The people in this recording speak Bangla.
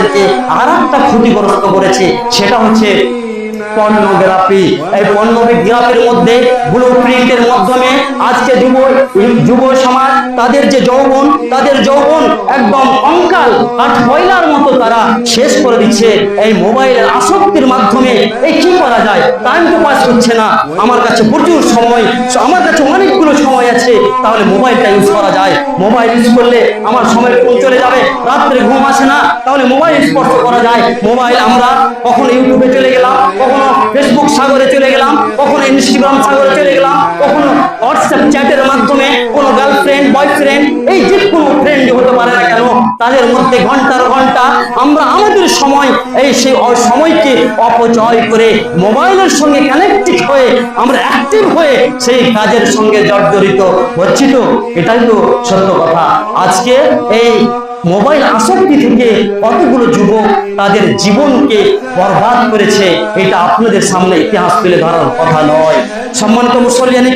আমাদেরকে আর একটা ক্ষতিগ্রস্ত করেছে, সেটা হচ্ছে পর্নোগ্রাফি। এই পর্নোগ্রাফির মধ্যে ব্লু প্রিন্টের মাধ্যমে আজকে যুব সমাজ তাদের যে যৌবন, তাদের যৌবন একদম কঙ্কাল কাঠকয়লার মতো তারা শেষ করে দিচ্ছে এই মোবাইলের আসক্তির মাধ্যমে। এই কি করা যায়? টাইম তো পাস হচ্ছে না, আমার কাছে প্রচুর সময়, আমার কাছে অনেকগুলো সময় আছে, তাহলে মোবাইলটা ইউজ করা যায়। মোবাইল ইউজ করলে আমার সময় কোন চলে যাবে, রাত্রে ঘুম আসে না, তাহলে মোবাইল স্পর্শ করা যায়। মোবাইল আমরা কখনো ইউটিউবে চলে গেলাম, কখনো ফেসবুক সাগরে চলে গেলাম, কখনো ইনস্টাগ্রাম সাগরে চলে গেলাম, কখনো হোয়াটসঅ্যাপ চ্যাটের মাধ্যমে কোনো গার্লফ্রেন্ড বয়ফ্রেন্ড এই যে কোনো ফ্রেন্ড হতে পারে না কেন, তাদের মধ্যে ঘন্টার ঘন্টা আমরা আমাদের সময় এই সেই সময়কে অপচয় করে মোবাইলের সঙ্গে কানেক্টেড হয়ে আমরা অ্যাক্টিভ হয়ে সেই কাজের সঙ্গে জর্জরিত হচ্ছি। তো এটাই তো সত্য কথা। আজকে এই মোবাইল আসক্তি থেকে কতগুলো যুবক তাদের জীবনকে বরবাদ করেছে, এটা আপনাদের সামনে ইতিহাস তুলে ধরার কথা নয়। সম্মানিত মুসলিয়ানি